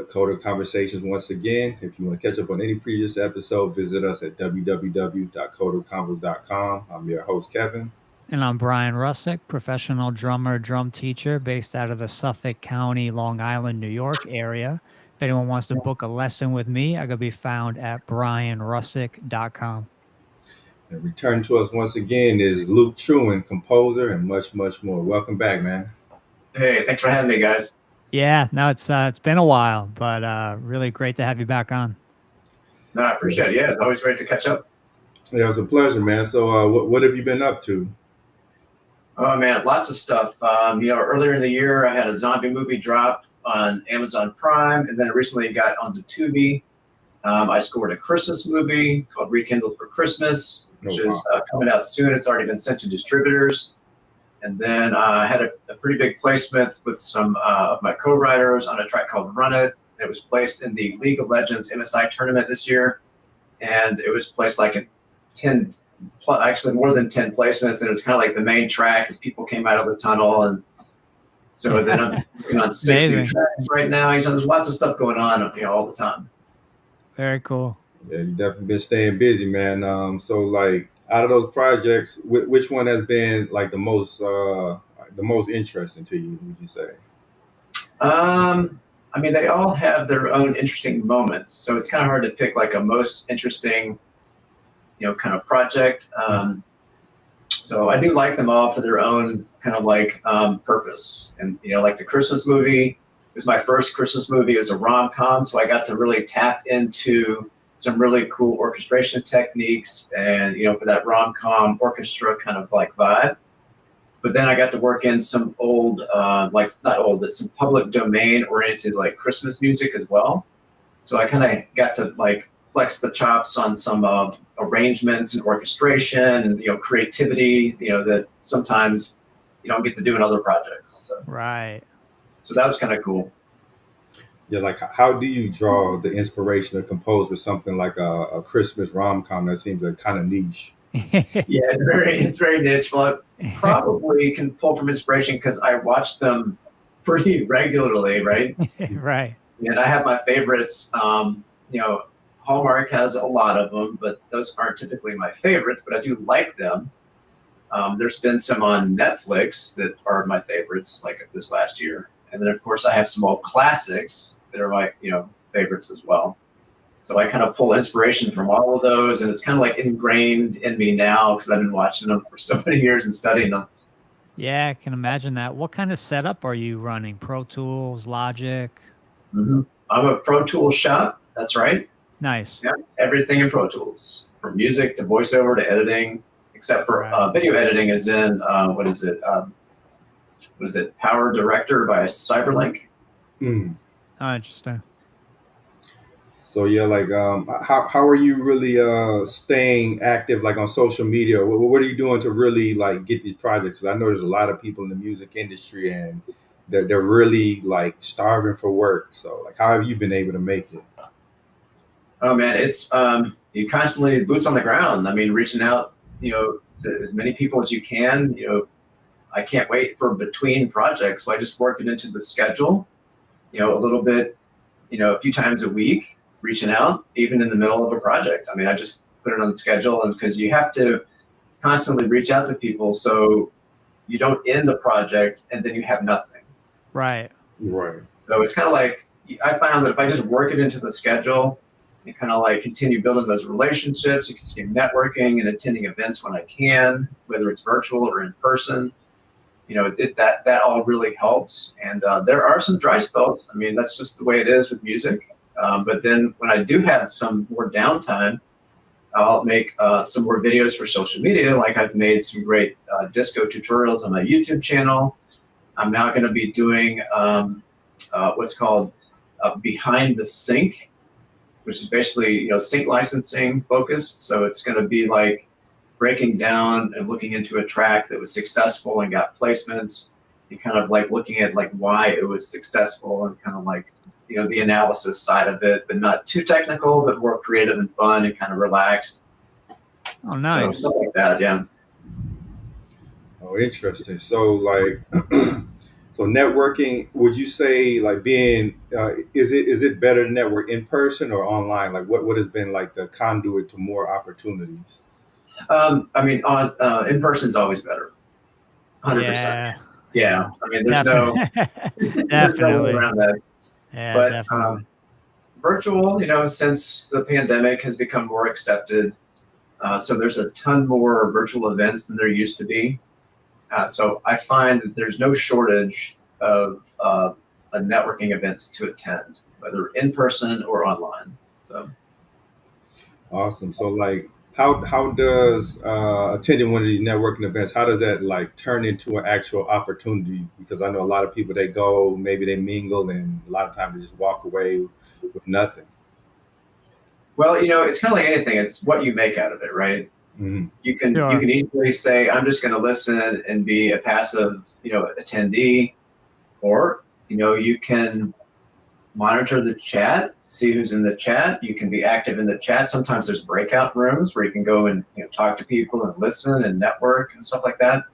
Coder Conversations once again. If you want to catch up on any previous episode, visit us at www.coderconvos.com. I'm your host, Kevin. And I'm Brian Russick, professional drummer, drum teacher based out of the Suffolk County, Long Island, New York area. If anyone wants to book a lesson with me, I could be found at brianrussick.com. And returning to us once again is Luke Truan, composer, and much, much more. Welcome back, man. Hey, thanks for having me, guys. Yeah, no, it's been a while, but really great to have you back on. No, I appreciate it. Yeah, it's always great to catch up. Yeah, it was a pleasure, man. So what have you been up to? Oh, man, lots of stuff. Earlier in the year, I had a zombie movie drop on Amazon Prime, and then it recently got onto Tubi. I scored a Christmas movie called Rekindled for Christmas, which is coming out soon. It's already been sent to distributors. And then I had a pretty big placement with some of my co-writers on a track called Run It. It was placed in the League of Legends MSI tournament this year. And it was placed like in 10, actually more than 10 placements. And it was kind of like the main track as people came out of the tunnel. And so then I'm working on 6 new tracks right now. There's lots of stuff going on, all the time. Very cool. Yeah, you've definitely been staying busy, man. So like out of those projects, which one has been like the most interesting to you, would you say? They all have their own interesting moments. So it's kind of hard to pick like a most interesting, kind of project. So I do like them all for their own kind of like purpose. And, like the Christmas movie, it was my first Christmas movie. It was a rom-com. So I got to really tap into some really cool orchestration techniques and, for that rom-com orchestra kind of like vibe. But then I got to work in some old, but some public domain oriented like Christmas music as well. So I kind of got to like flex the chops on some arrangements and orchestration and, creativity, that sometimes you don't get to do in other projects. So. Right. So that was kind of cool. Yeah, like how do you draw the inspiration to compose for something like a Christmas rom-com that seems like kind of niche? Yeah, it's very niche. Well, I probably can pull from inspiration because I watch them pretty regularly, right? Right. And I have my favorites. Hallmark has a lot of them, but those aren't typically my favorites, but I do like them. There's been some on Netflix that are my favorites, like this last year. And then, of course, I have some old classics that are my, favorites as well. So I kind of pull inspiration from all of those, and it's kind of like ingrained in me now because I've been watching them for so many years and studying them. Yeah, I can imagine that. What kind of setup are you running? Pro Tools, Logic? Mm-hmm. I'm a Pro Tools shop. That's right. Nice. Yeah, everything in Pro Tools, from music to voiceover to editing, except for video editing is in, what is it, Power Director by Cyberlink. Mm. Oh, interesting. So yeah, like how are you really staying active like on social media? What are you doing to really like get these projects? 'Cause I know there's a lot of people in the music industry and they're really like starving for work. So like how have you been able to make it? Oh man, it's you constantly boots on the ground. I mean, reaching out, to as many people as you can. I can't wait for between projects, so I just work it into the schedule. A little bit, a few times a week, reaching out, even in the middle of a project. I mean, I just put it on the schedule, and because you have to constantly reach out to people, so you don't end a project and then you have nothing. Right. Right. So it's kind of like I found that if I just work it into the schedule and kind of like continue building those relationships, and continue networking and attending events when I can, whether it's virtual or in person, that all really helps. And there are some dry spells. I mean, that's just the way it is with music. But then when I do have some more downtime, I'll make some more videos for social media. Like I've made some great disco tutorials on my YouTube channel. I'm now going to be doing what's called Behind the Sync, which is basically, sync licensing focused. So it's going to be like breaking down and looking into a track that was successful and got placements, and kind of like looking at like why it was successful and kind of like, the analysis side of it, but not too technical, but more creative and fun and kind of relaxed. Oh, nice. So stuff like that, yeah. Oh, interesting. So like So networking, would you say like being is it better to network in person or online? Like what has been like the conduit to more opportunities? I mean, on in person's always better, 100%. Yeah, Yeah, yeah, I mean, definitely, there's no way definitely, around that. yeah, But definitely. virtual, since the pandemic has become more accepted, so there's a ton more virtual events than there used to be. So I find that there's no shortage of networking events to attend, whether in person or online. So Awesome. So like how does attending one of these networking events, how does that like turn into an actual opportunity? Because I know a lot of people they go, maybe they mingle and a lot of times they just walk away with nothing. well, it's kind of like anything. It's what you make out of it, right? Mhm. You can Sure. easily say, I'm just going to listen and be a passive, attendee, or you can monitor the chat, see who's in the chat. You can be active in the chat. Sometimes there's breakout rooms where you can go and talk to people and listen and network and stuff like that.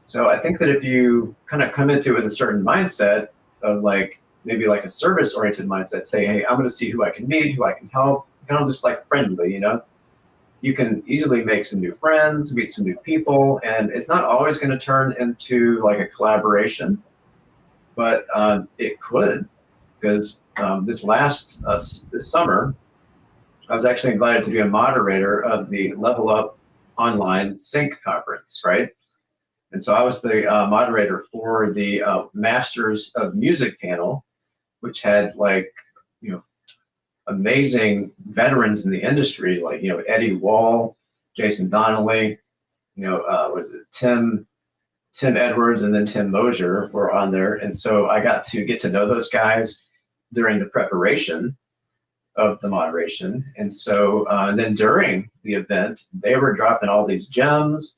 So I think that if you kind of come into it with a certain mindset of like maybe like a service oriented mindset, say, hey, I'm going to see who I can meet, who I can help, kind of just like friendly, you can easily make some new friends, meet some new people, and it's not always going to turn into like a collaboration, but it could, because this summer, I was actually invited to be a moderator of the Level Up Online Sync conference, right? And so I was the moderator for the Masters of Music panel, which had like, you know, amazing veterans in the industry, like, Eddie Wall, Jason Donnelly, was it Tim Edwards, and then Tim Mosier were on there. And so I got to get to know those guys during the preparation of the moderation. And so, and then during the event, they were dropping all these gems.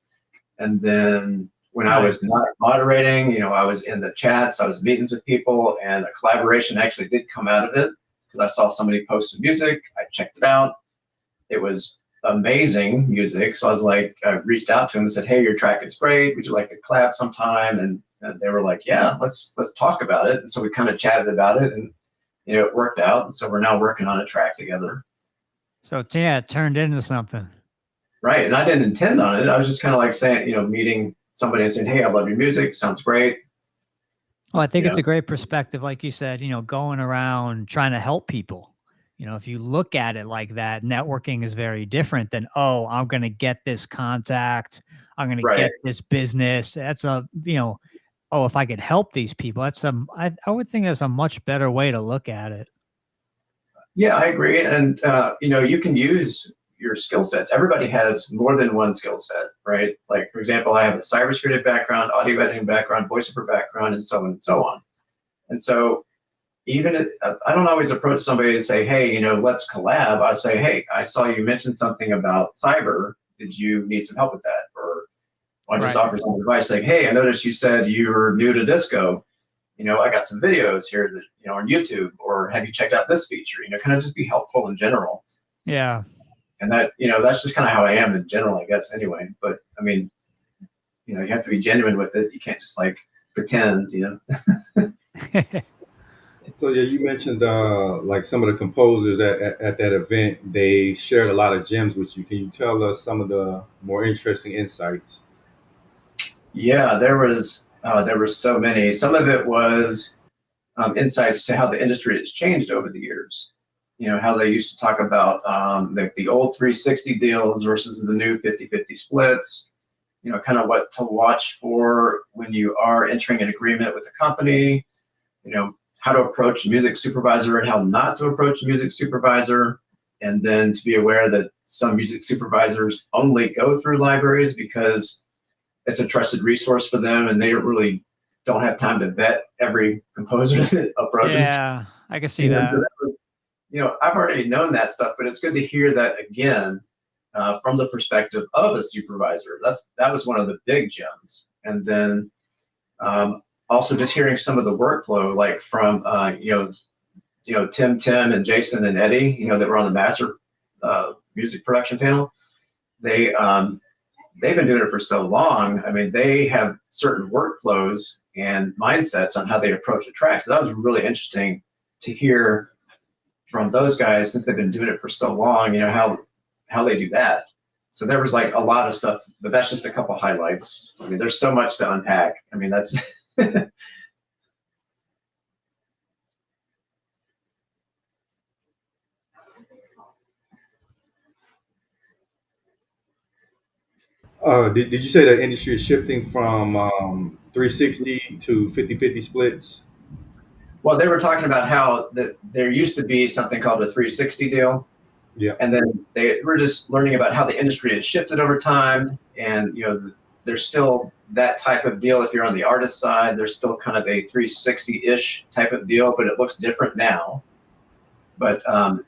And then when I Nice. was not moderating, I was in the chats, I was meetings with people, and a collaboration actually did come out of it because I saw somebody post some music. I checked it out. It was amazing music. So I reached out to them and said, hey, your track is great. Would you like to collab sometime? And they were like, yeah, let's talk about it. And so we kind of chatted about it, and it worked out. And so we're now working on a track together. So yeah, it turned into something. Right. And I didn't intend on it. I was just kind of like saying, meeting somebody and saying, hey, I love your music. Sounds great. Well, I think You it's know, a great perspective, like you said, going around trying to help people. If you look at it like that, networking is very different than, oh, I'm going to get this contact, I'm going to right. get this business. That's oh, if I could help these people, I would think that's a much better way to look at it. Yeah, I agree. And, you can use your skill sets. Everybody has more than one skill set, right? Like, for example, I have a cybersecurity background, audio editing background, voiceover background, and so on and so on. And so I don't always approach somebody and say, hey, let's collab. I say, hey, I saw you mention something about cyber. Did you need some help with that? Or I just Right. offer some advice like, hey, I noticed you said you were new to disco. I got some videos here that, on YouTube, or have you checked out this feature? Kind of just be helpful in general. Yeah. And that, that's just kind of how I am in general, I guess, anyway. But I mean, you have to be genuine with it. You can't just like pretend, So yeah, you mentioned like some of the composers at that event. They shared a lot of gems with you. Can you tell us some of the more interesting insights? Yeah, there was so many. Some of it was insights to how the industry has changed over the years. How they used to talk about like the old 360 deals versus the new 50-50 splits. Kind of what to watch for when you are entering an agreement with a company. How to approach a music supervisor and how not to approach a music supervisor. And then to be aware that some music supervisors only go through libraries because it's a trusted resource for them, and they don't have time to vet every composer that approaches. Yeah, I can see that. So that was, I've already known that stuff, but it's good to hear that again from the perspective of a supervisor. That was one of the big gems. And then also just hearing some of the workflow, like from Tim, and Jason and Eddie, that were on the master music production panel. They've been doing it for so long. I mean, they have certain workflows, and mindsets on how they approach the track. So that was really interesting to hear from those guys, since they've been doing it for so long, how they do that. So there was like a lot of stuff, but that's just a couple highlights. I mean, there's so much to unpack. I mean, that's Did you say the industry is shifting from 360 to 50-50 splits? well, they were talking about how there used to be something called a 360 deal. Yeah. And then they were just learning about how the industry has shifted over time. And, there's still that type of deal. If you're on the artist side, there's still kind of a 360-ish type of deal, but it looks different now. But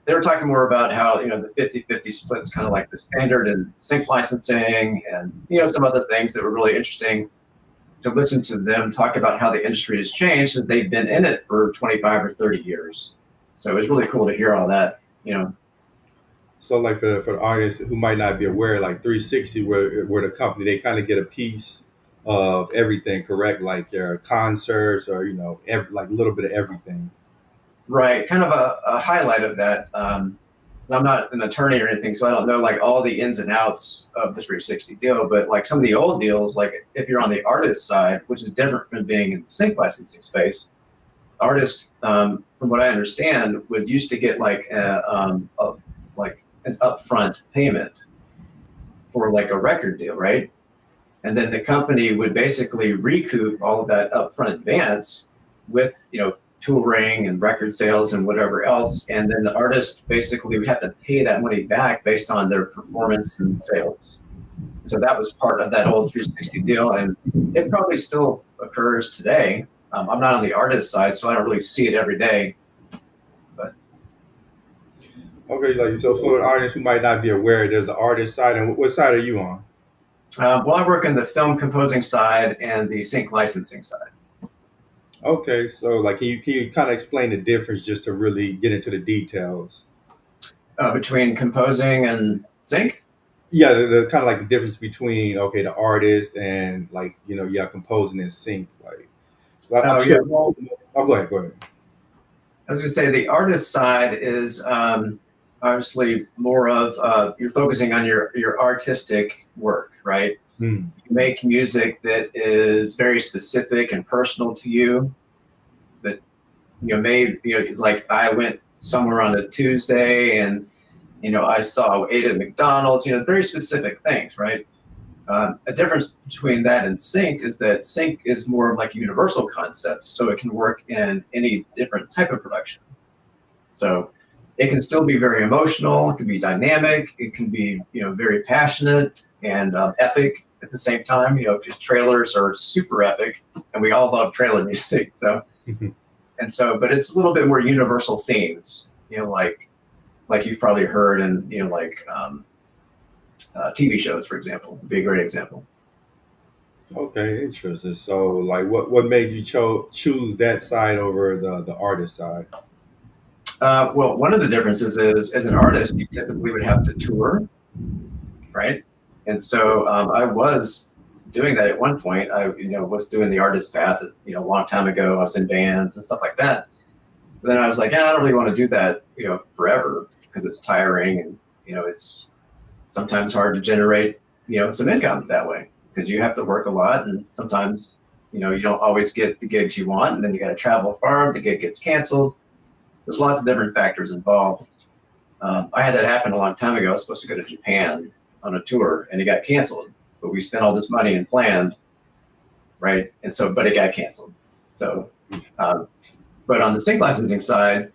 they were talking more about how, the 50-50 split is kind of like the standard in sync licensing and, some other things that were really interesting to listen to them talk about how the industry has changed, and they've been in it for 25 or 30 years. So it was really cool to hear all that, So like for the artists who might not be aware, like 360, where the company, they kind of get a piece of everything, correct? Like your concerts or, like a little bit of everything. Right, kind of a highlight of that. I'm not an attorney or anything, so I don't know like all the ins and outs of the 360 deal, but like some of the old deals, like if you're on the artist side, which is different from being in the sync licensing space, artists, from what I understand, would used to get like like an upfront payment for like a record deal, right? And then the company would basically recoup all of that upfront advance with, touring and record sales and whatever else. And then the artist basically would have to pay that money back based on their performance and sales. So that was part of that old 360 deal. And it probably still occurs today. I'm not on the artist side, so I don't really see it every day. But Okay, like so for artists who might not be aware, there's the artist side, and what side are you on? well, I work in the film composing side and the sync licensing side. Okay, so like can you kind of explain the difference just to really get into the details? Between composing and sync. Yeah, the kind of like the difference between the artist and like composing and sync. Like I'm Oh, sure. yeah. Well, Oh, go ahead. I was going to say the artist side is obviously more of you're focusing on your artistic work, right? Hmm. You make music that is very specific and personal to you. That maybe like I went somewhere on a Tuesday and I ate at McDonald's. Very specific things, right? A difference between that and sync is that sync is more of like universal concepts, so it can work in any different type of production. So it can still be very emotional, it can be dynamic, it can be very passionate and epic at the same time. Because trailers are super epic, and we all love trailer music. So but it's a little bit more universal themes. Like you've probably heard in TV shows, for example, would be a great example. Okay, interesting. So like what made you choose that side over the artist side? Well, one of the differences is, as an artist, you typically would have to tour, right? And so I was doing that at one point. I, was doing the artist path, a long time ago. I was in bands and stuff like that. But then I was like, yeah, I don't really want to do that, forever, because it's tiring and, it's sometimes hard to generate, some income that way, because you have to work a lot, and sometimes, you don't always get the gigs you want, and then you got to travel far. The gig gets canceled. There's lots of different factors involved. I had that happen a long time ago. I was supposed to go to Japan on a tour, and it got canceled. But we spent all this money and planned, right? And so, but it got canceled. So, but on the sync licensing side,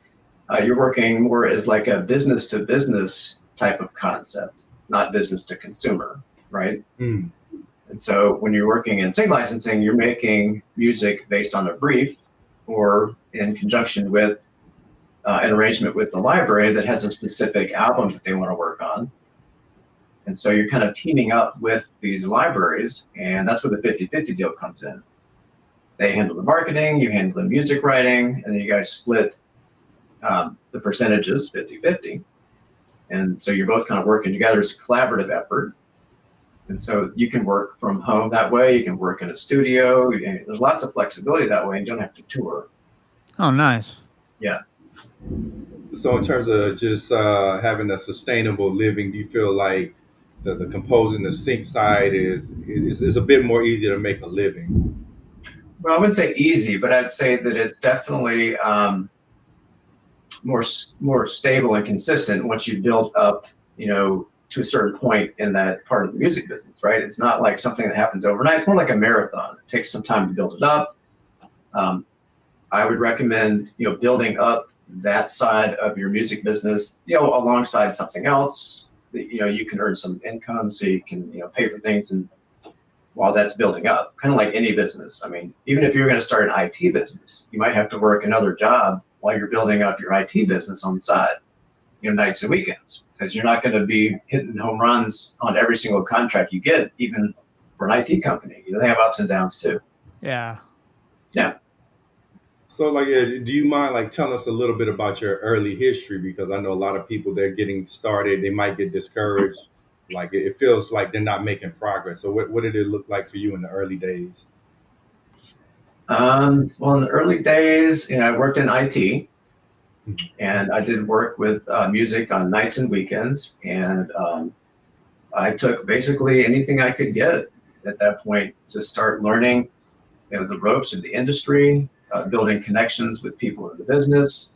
you're working more as like a business to business type of concept, not business to consumer, right? Mm. And so when you're working in sync licensing, you're making music based on a brief or in conjunction with an arrangement with the library that has a specific album that they want to work on. And so you're kind of teaming up with these libraries, and that's where the 50-50 deal comes in. They handle the marketing, you handle the music writing, and then you guys split the percentages 50-50. And so you're both kind of working together as a collaborative effort. And so you can work from home that way. You can work in a studio. There's lots of flexibility that way. You don't have to tour. Oh, nice. Yeah. So in terms of just having a sustainable living, do you feel like the composing, the sync side is a bit more easy to make a living? Well, I wouldn't say easy, but I'd say that it's definitely more stable and consistent once you build up, to a certain point in that part of the music business, right? It's not like something that happens overnight. It's more like a marathon. It takes some time to build it up. I would recommend, building up that side of your music business, alongside something else that, you can earn some income so you can, pay for things. And while that's building up, kind of like any business. I mean, even if you're going to start an IT business, you might have to work another job while you're building up your IT business on the side, nights and weekends, because you're not going to be hitting home runs on every single contract you get, even for an IT company. They have ups and downs too. Yeah. Yeah. So, like, do you mind like telling us a little bit about your early history? Because I know a lot of people they're getting started, they might get discouraged. Like it feels like they're not making progress. So, what did it look like for you in the early days? Well, in the early days, I worked in IT, and I did work with music on nights and weekends, and I took basically anything I could get at that point to start learning, the ropes of the industry, building connections with people in the business,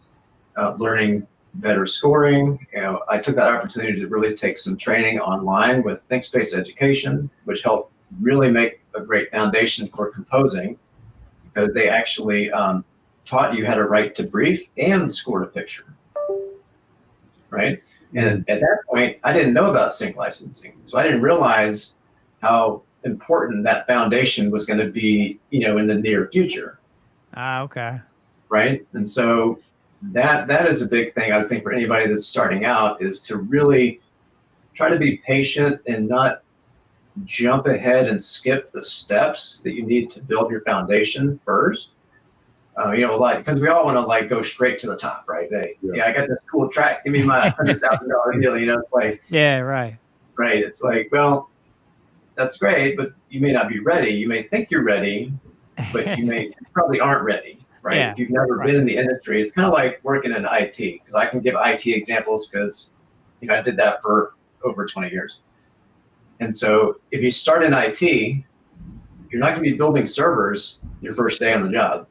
learning better scoring. I took that opportunity to really take some training online with ThinkSpace Education, which helped really make a great foundation for composing, because they actually taught you how to write to brief and score a picture, right? And at that point, I didn't know about sync licensing, so I didn't realize how important that foundation was going to be, in the near future. Okay. Right. And so that is a big thing, I think, for anybody that's starting out, is to really try to be patient and not jump ahead and skip the steps that you need to build your foundation first. Because we all want to go straight to the top, right? I got this cool track. Give me my $100,000 deal. It's like, yeah, right. Right. It's like, well, that's great, but you may not be ready. You may think you're ready, but you probably aren't ready, right? Yeah, if you've never been in the industry, it's kind of like working in IT, because I can give IT examples because, I did that for over 20 years. And so if you start in IT, you're not going to be building servers your first day on the job.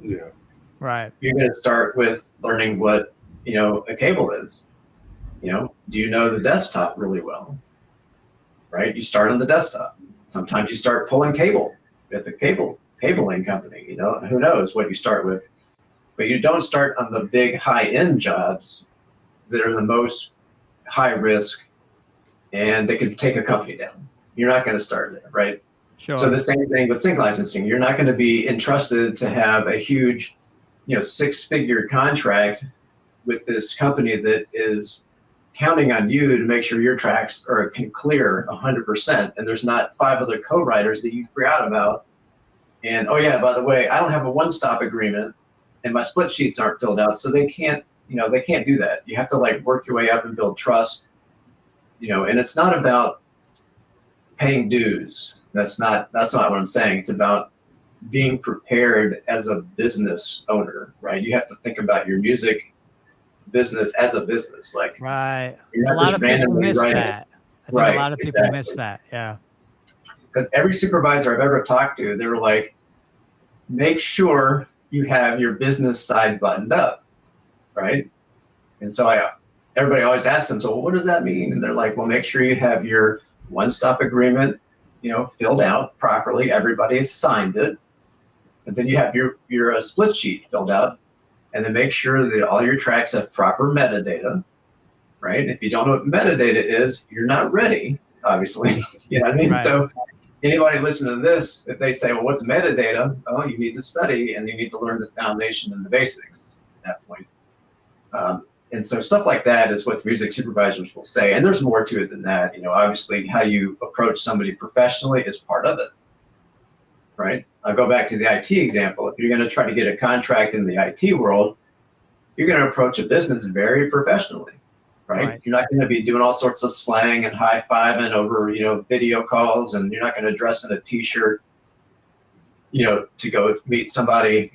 Yeah. Right. You're going to start with learning what, a cable is. Do you know the desktop really well? Right? You start on the desktop. Sometimes you start pulling cable with a cabling company. Who knows what you start with. But you don't start on the big high-end jobs that are the most high risk and they could take a company down. You're not going to start there, right? Sure. So the same thing with sync licensing. You're not going to be entrusted to have a huge, 6-figure contract with this company that is counting on you to make sure your tracks can clear 100%, and there's not 5 other co-writers that you forgot about. And, oh yeah, by the way, I don't have a one-stop agreement, and my split sheets aren't filled out, so they can't do that. You have to work your way up and build trust, and it's not about paying dues. That's not what I'm saying. It's about being prepared as a business owner, right? You have to think about your music business as a business. Right. You're A not lot just of people randomly miss writing. that. I think Right, a lot of people miss exactly. that. Yeah. Because every supervisor I've ever talked to, they were like, make sure you have your business side buttoned up, right? And so everybody always asks them, so what does that mean? And they're like, well, make sure you have your one-stop agreement, filled out properly. Everybody has signed it. And then you have your split sheet filled out. And then make sure that all your tracks have proper metadata, right? If you don't know what metadata is, you're not ready, obviously. You know what I mean? Right. So anybody listening to this, if they say, well, what's metadata? Oh, you need to study and you need to learn the foundation and the basics at that point. And so stuff like that is what the music supervisors will say. And there's more to it than that. Obviously how you approach somebody professionally is part of it, right? I'll go back to the IT example. If you're going to try to get a contract in the IT world, you're going to approach a business very professionally. right? Right. You're not going to be doing all sorts of slang and high-fiving over, video calls, and you're not going to dress in a t-shirt, to go meet somebody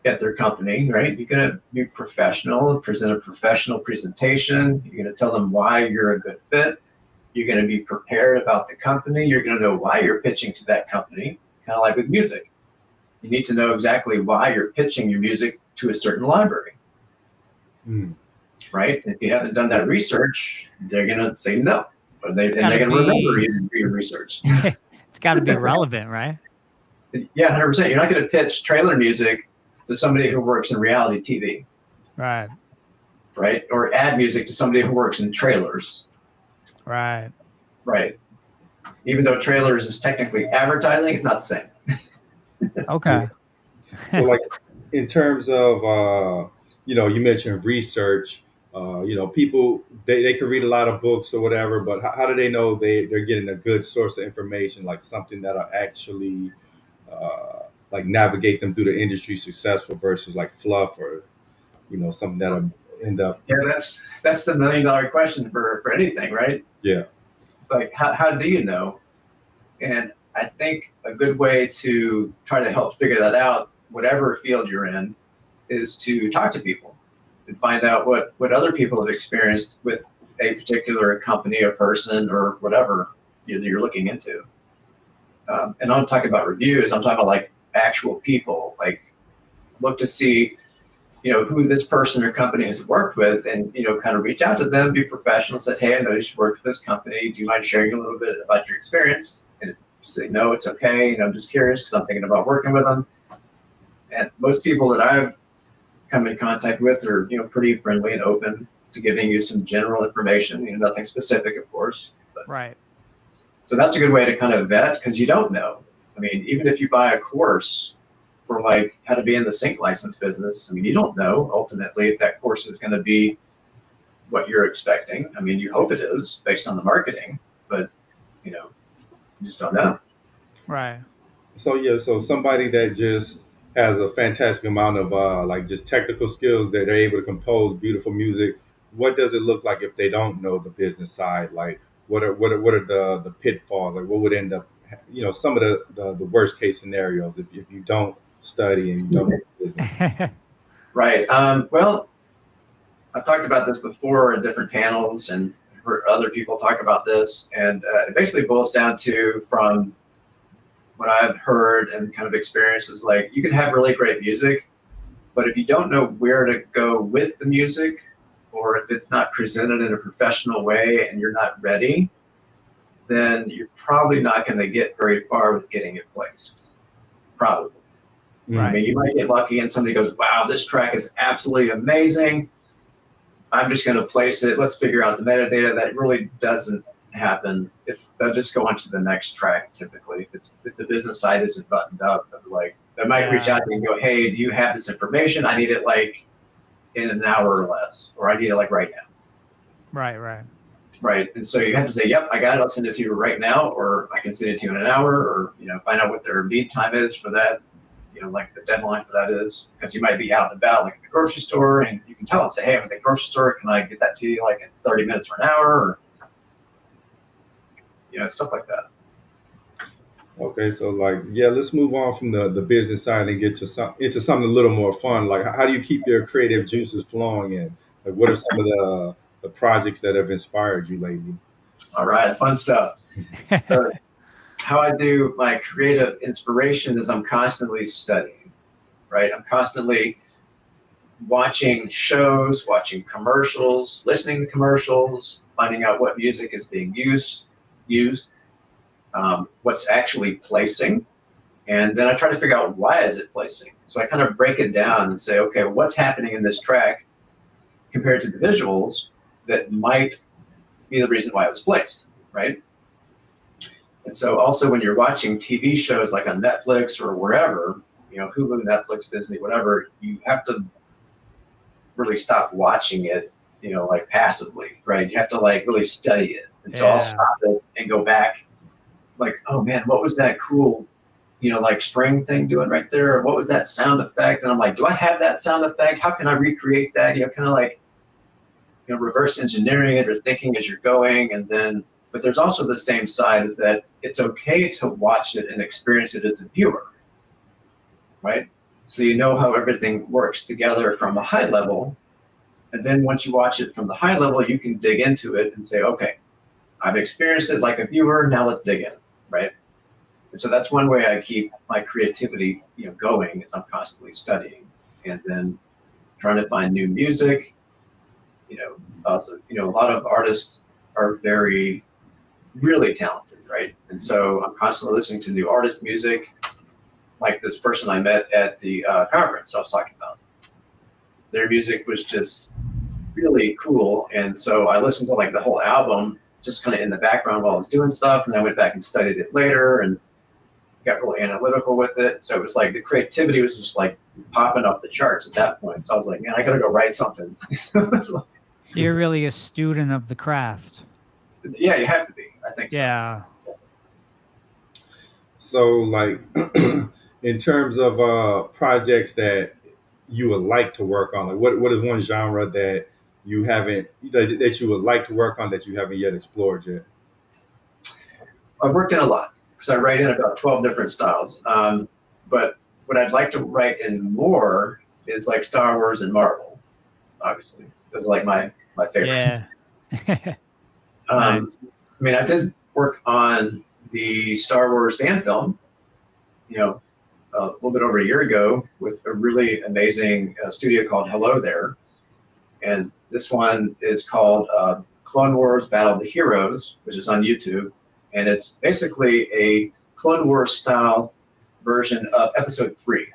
at their company, right? You're going to be professional, present a professional presentation. You're going to tell them why you're a good fit. You're going to be prepared about the company. You're going to know why you're pitching to that company, kind of like with music. You need to know exactly why you're pitching your music to a certain library, right? If you haven't done that research, they're going to say no, and they're going to remember your research. It's got to be relevant, right? Yeah, 100%. You're not going to pitch trailer music to somebody who works in reality TV, Right. right? Or ad music to somebody who works in trailers. Right. Right. Even though trailers is technically advertising, it's not the same. Okay. So like in terms of you mentioned research, people they can read a lot of books or whatever, but how do they know they're getting a good source of information, like something that'll actually like navigate them through the industry successful versus like fluff or something that'll end up. Yeah, that's the $1 million question for anything, right? Yeah. It's like, how do you know? And I think a good way to try to help figure that out, whatever field you're in, is to talk to people and find out what other people have experienced with a particular company or person or whatever you're looking into. And I'm talking about reviews. I'm talking about like actual people, like look to see, who this person or company has worked with, and, kind of reach out to them, be professional, say, hey, I noticed you worked with this company. Do you mind sharing a little bit about your experience? And if you say, no, it's okay. I'm just curious because I'm thinking about working with them. And most people that I've come in contact with are, pretty friendly and open to giving you some general information, nothing specific, of course. But, right. So that's a good way to kind of vet, because you don't know. I mean, even if you buy a course for like how to be in the sync license business, I mean, you don't know ultimately if that course is going to be what you're expecting. I mean, you hope it is based on the marketing, but you just don't know. Right. So somebody that just has a fantastic amount of like just technical skills that they're able to compose beautiful music. What does it look like if they don't know the business side? Like what are the pitfalls? Like what would end up some of the worst case scenarios if you don't study and you don't know the business. Right. Well, I've talked about this before in different panels and heard other people talk about this, and it basically boils down to, from what I've heard and kind of experiences, like you can have really great music, but if you don't know where to go with the music, or if it's not presented in a professional way and you're not ready, then you're probably not going to get very far with getting it placed. Probably. Right. I mean, you might get lucky and somebody goes, wow, this track is absolutely amazing. I'm just going to place it. Let's figure out the metadata. That really doesn't happen. They'll just go on to the next track typically. If the business side isn't buttoned up, like they might reach out to you and go, hey, do you have this information? I need it like in an hour or less, or I need it like right now. Right. Right. And so you have to say, yep, I got it. I'll send it to you right now, or I can send it to you in an hour, or, find out what their lead time is for that. Like the deadline for that is, because you might be out and about, like at the grocery store, and you can tell and say, hey, I'm at the grocery store. Can I get that to you like in 30 minutes or an hour? Or, stuff like that. Okay, so let's move on from the business side and get to into something a little more fun. Like, how do you keep your creative juices flowing? And like, what are some of the projects that have inspired you lately? All right, fun stuff. So, how I do my creative inspiration is I'm constantly studying, right? I'm constantly watching shows, watching commercials, listening to commercials, finding out what music is being used, what's actually placing. And then I try to figure out why is it placing. So I kind of break it down and say, okay, what's happening in this track compared to the visuals that might be the reason why it was placed, right? And so also when you're watching TV shows like on Netflix or wherever, Hulu, Netflix, Disney, whatever, you have to really stop watching it, like passively, right? You have to like really study it. And so I'll stop it and go back like, oh man, what was that cool, like string thing doing right there? Or what was that sound effect? And I'm like, do I have that sound effect? How can I recreate that? Kind of like reverse engineering it or thinking as you're going. And then, but there's also the same side, is that it's okay to watch it and experience it as a viewer, right? So you know how everything works together from a high level. And then once you watch it from the high level, you can dig into it and say, okay, I've experienced it like a viewer, now let's dig in, right? And so that's one way I keep my creativity, going, is I'm constantly studying and then trying to find new music. Also, a lot of artists are really talented, right? And so I'm constantly listening to new artist music, like this person I met at the conference I was talking about. Their music was just really cool, and so I listened to like the whole album just kind of in the background while I was doing stuff, and I went back and studied it later and got really analytical with it. So it was like the creativity was just like popping up the charts at that point. So I was like, man, I gotta go write something. So you're really a student of the craft. Yeah, you have to be. I think Yeah. So, like, in terms of projects that you would like to work on, like, what is one genre that you haven't that you would like to work on that you haven't yet explored yet? I've worked in a lot because I write in about 12 different styles. But what I'd like to write in more is like Star Wars and Marvel, obviously. Those are like my favorites. Yeah. I mean, I did work on the Star Wars fan film, a little bit over a year ago with a really amazing studio called Hello There. And this one is called Clone Wars Battle of the Heroes, which is on YouTube. And it's basically a Clone Wars style version of episode 3.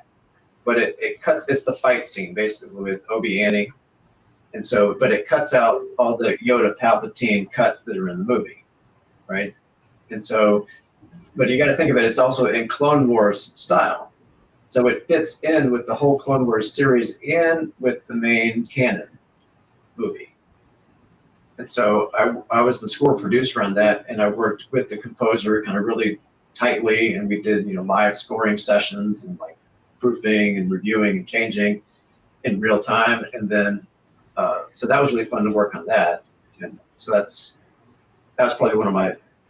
But it's the fight scene basically with Obi-Wan. And so, but it cuts out all the Yoda Palpatine cuts that are in the movie, right? And so, but you got to think of it, it's also in Clone Wars style. So it fits in with the whole Clone Wars series and with the main canon movie. And so I was the score producer on that, and I worked with the composer kind of really tightly, and we did, live scoring sessions and like proofing and reviewing and changing in real time. And then, so that was really fun to work on that. And so that was probably one of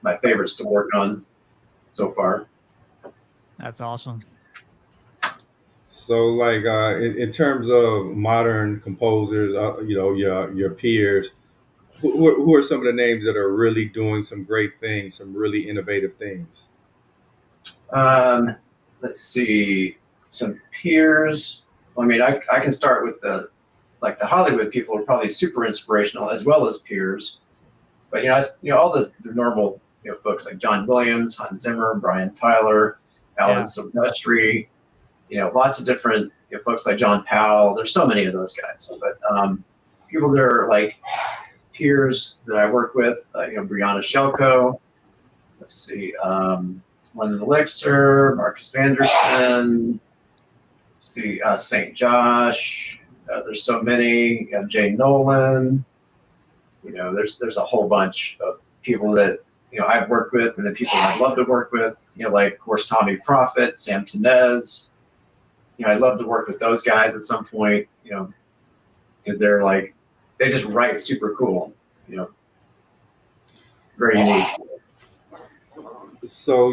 my favorites to work on so far. That's awesome. So, like, in terms of modern composers, your peers, who are some of the names that are really doing some great things, some really innovative things? Let's see, some peers. I mean, I can start with the Hollywood people are probably super inspirational as well as peers. But all the normal folks like John Williams, Hans Zimmer, Brian Tyler, Alan Silvestri, lots of different folks like John Powell. There's so many of those guys. But people that are like peers that I work with, Brianna Shelko. Let's see, London Elixir, Marcus Vanderson. Let's see, St. Josh. There's so many. Jay Nolan. There's a whole bunch of people that I've worked with, and the people I'd love to work with. Like of course Tommy Prophet, Sam Tenez. I'd love to work with those guys at some point. Because they're like, they just write super cool. Very unique. So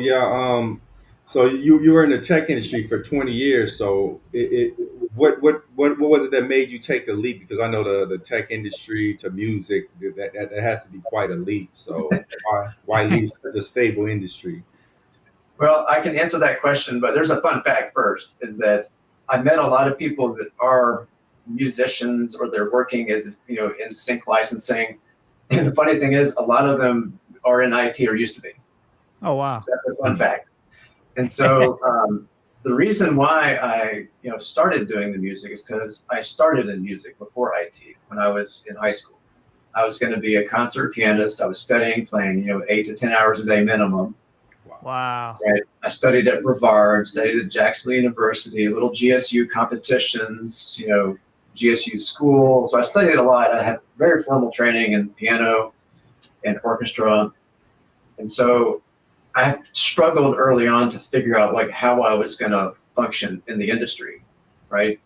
so you were in the tech industry for 20 years. So what was it that made you take the leap? Because I know the tech industry to music, that has to be quite a leap. So why leave such a stable industry? Well, I can answer that question, but there's a fun fact first, is that I met a lot of people that are musicians or they're working as, in sync licensing. And the funny thing is a lot of them are in IT or used to be. Oh, wow. So that's a fun fact. And so the reason why I, started doing the music is because I started in music before IT when I was in high school. I was going to be a concert pianist. I was studying, playing, 8 to 10 hours a day minimum. Wow. Right. I studied at Brevard, studied at Jacksonville University, little GSU competitions, GSU school. So I studied a lot. I had very formal training in piano and orchestra. And so I struggled early on to figure out like how I was going to function in the industry, right?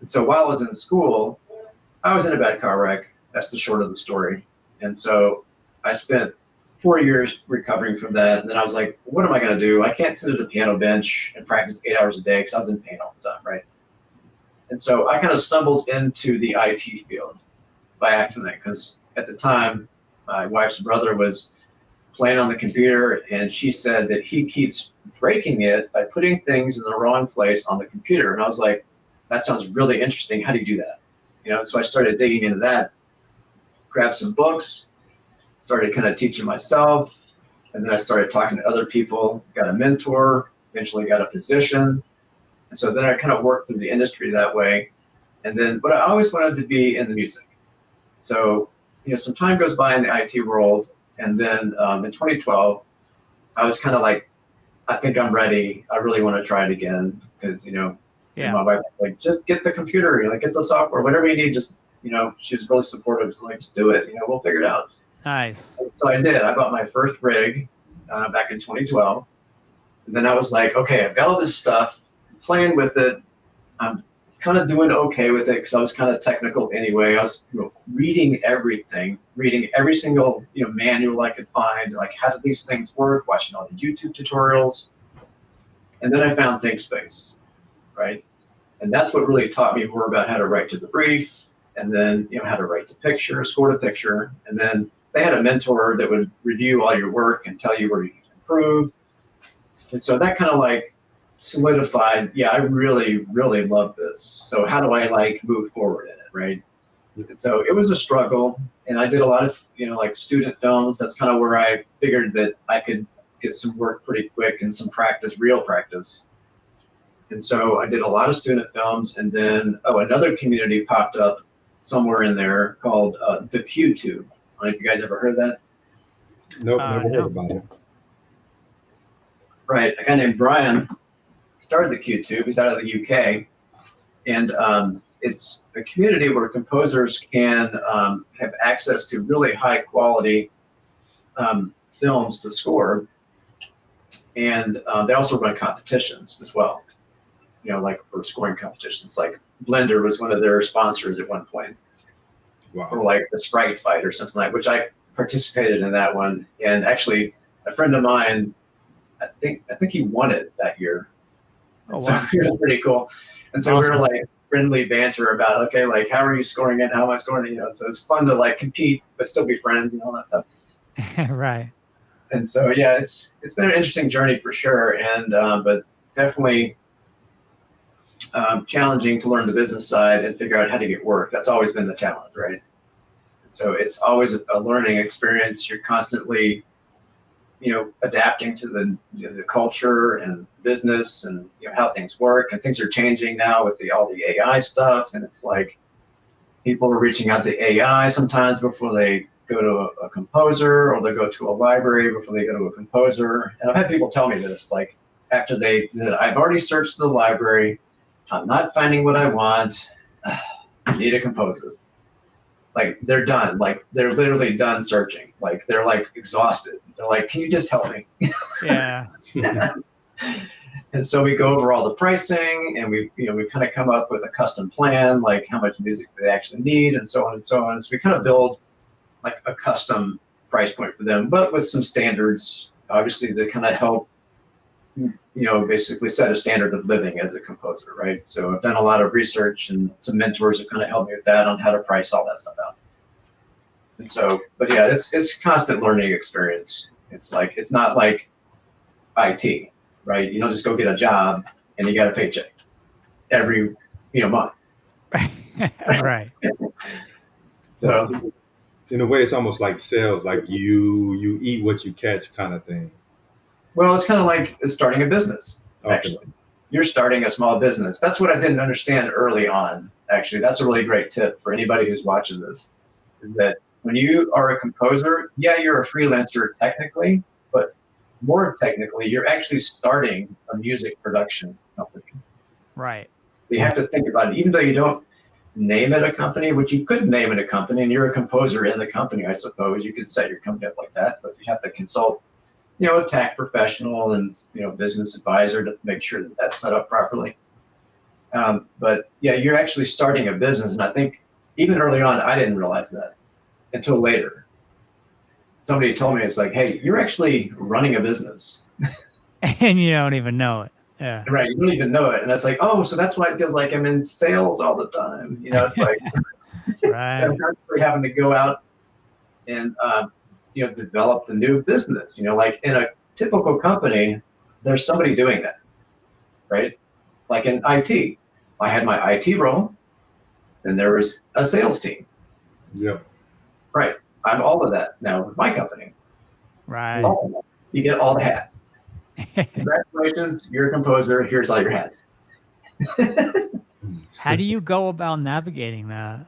And so while I was in school, I was in a bad car wreck. That's the short of the story. And so I spent 4 years recovering from that. And then I was like, what am I going to do? I can't sit at a piano bench and practice 8 hours a day because I was in pain all the time, right? And so I kind of stumbled into the IT field by accident because at the time, my wife's brother was playing on the computer, and she said that he keeps breaking it by putting things in the wrong place on the computer. And I was like, that sounds really interesting. How do you do that? So I started digging into that, grabbed some books, started kind of teaching myself, and then I started talking to other people, got a mentor, eventually got a position. And so then I kind of worked through the industry that way. And then, but I always wanted to be in the music. So, some time goes by in the IT world. And then in 2012, I was kind of like, I think I'm ready. I really want to try it again because, my wife was like, just get the computer, get the software, whatever you need. Just, she was really supportive. So like, just do it. We'll figure it out. Nice. So I did. I bought my first rig back in 2012. And then I was like, okay, I've got all this stuff, playing with it. I'm kind of doing okay with it because I was kind of technical anyway. I was reading everything, reading every single manual I could find, like how do these things work, watching all the YouTube tutorials. And then I found ThinkSpace, right? And that's what really taught me more about how to write to the brief, and then how to write the picture, score the picture. And then they had a mentor that would review all your work and tell you where you can improve. And so that kind of like solidified, I really, really love this. So how do I move forward in it, right? And so it was a struggle, and I did a lot of, like student films. That's kind of where I figured that I could get some work pretty quick and some practice, real practice. And so I did a lot of student films, and then, another community popped up somewhere in there called the QTube. I don't know if you guys ever heard of that. Nope, never heard about it. Right, a guy named Brian started the QTube. He's out of the UK, and it's a community where composers can have access to really high quality films to score, and they also run competitions as well. Like for scoring competitions, like Blender was one of their sponsors at one point. Wow. Or like the Sprite Fight or something which I participated in that one. And actually, a friend of mine, I think he won it that year. Oh, so wow. it was pretty cool. And so Awesome. we were like friendly banter about, okay, like how are you scoring it? How am I scoring it? So it's fun to compete, but still be friends, all that stuff. Right. And so, it's been an interesting journey for sure. And, but definitely challenging to learn the business side and figure out how to get work. That's always been the challenge, right? And so it's always a learning experience. You're constantly, adapting to the culture and business and how things work, and things are changing now with all the AI stuff. And it's like people are reaching out to AI sometimes before they go to a composer, or they go to a library before they go to a composer. And I've had people tell me this, like after they said, I've already searched the library, I'm not finding what I want, I need a composer. Like they're done, like they're literally done searching. Like they're exhausted. They're like, can you just help me? Yeah. And so we go over all the pricing, and we kind of come up with a custom plan, like how much music they actually need, and so on and so on. So we kind of build like a custom price point for them, but with some standards, obviously, that kind of help, basically set a standard of living as a composer, right? So I've done a lot of research, and some mentors have kind of helped me with that on how to price all that stuff out. And so, but it's a constant learning experience. It's not like IT, right? You don't just go get a job and you got a paycheck every, month. Right. So in a way, it's almost like sales, like you eat what you catch kind of thing. well, it's kind of like starting a business, actually. Okay. You're starting a small business. That's what I didn't understand early on, actually. That's a really great tip for anybody who's watching this, is that when you are a composer, you're a freelancer technically, but more technically, you're actually starting a music production company. Right. So you have to think about it, even though you don't name it a company, which you could name it a company, and you're a composer in the company, I suppose. You could set your company up like that, but you have to consult a tax professional and, business advisor to make sure that that's set up properly. But you're actually starting a business. And I think even early on, I didn't realize that. until later. Somebody told me, it's like, hey, you're actually running a business. And you don't even know it. Yeah. Right. You don't even know it. And it's like, oh, so that's why it feels like I'm in sales all the time. You know, it's like Right. I'm constantly having to go out and, develop the new business. You know, like in a typical company, there's somebody doing that, right? Like in IT, I had my IT role, and there was a sales team. Yep. Right. I'm all of that now with my company. Right. All of that. You get all the hats. Congratulations, you're a composer. Here's all your hats. How do you go about navigating that?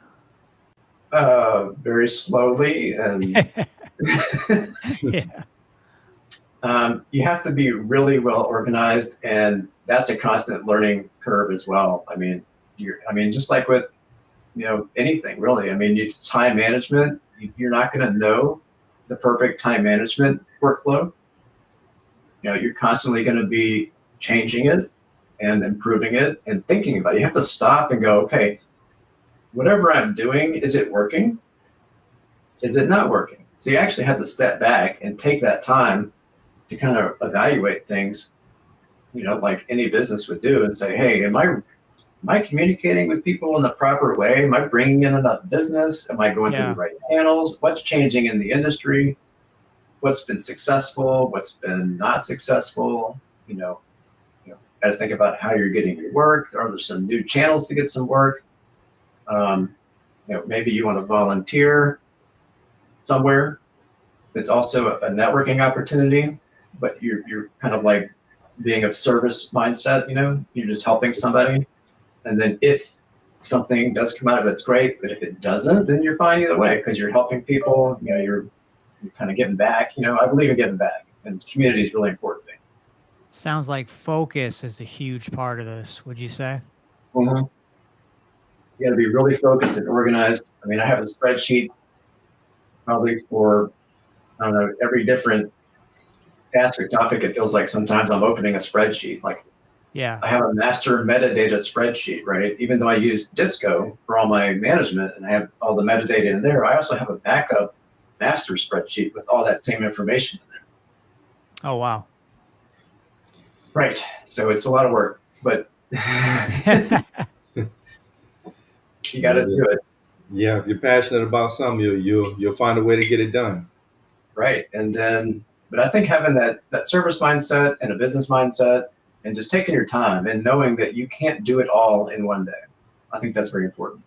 Very slowly, and Yeah. you have to be really well organized, and that's a constant learning curve as well. I mean, just like with anything really. I mean, time management. You're not going to know the perfect time management workflow. You're constantly going to be changing it and improving it and thinking about it. You have to stop and go, okay, whatever I'm doing, is it working? Is it not working? So you actually have to step back and take that time to kind of evaluate things, like any business would do, and say, hey, am I communicating with people in the proper way? Am I bringing in enough business? Am I going to the right channels? What's changing in the industry? What's been successful? What's been not successful? Got to think about how you're getting your work. Are there some new channels to get some work? Maybe you want to volunteer somewhere. It's also a networking opportunity, but you're kind of like being of service mindset. You're just helping somebody. And then if something does come out of it, that's great. But if it doesn't, then you're fine either way, because you're helping people. You're kind of giving back. I believe in giving back, and community is really important to me. Sounds like focus is a huge part of this. Would you say? Mm-hmm. You got to be really focused and organized. I mean, I have a spreadsheet probably for, I don't know, every different task or topic. It feels like sometimes I'm opening a spreadsheet. Like, yeah, I have a master metadata spreadsheet, right? Even though I use Disco for all my management and I have all the metadata in there, I also have a backup master spreadsheet with all that same information in there. Oh, wow. Right. So it's a lot of work, but you got to do it. Yeah, if you're passionate about something, you'll find a way to get it done. Right. And then, but I think having that service mindset and a business mindset and just taking your time and knowing that you can't do it all in one day, I think that's very important.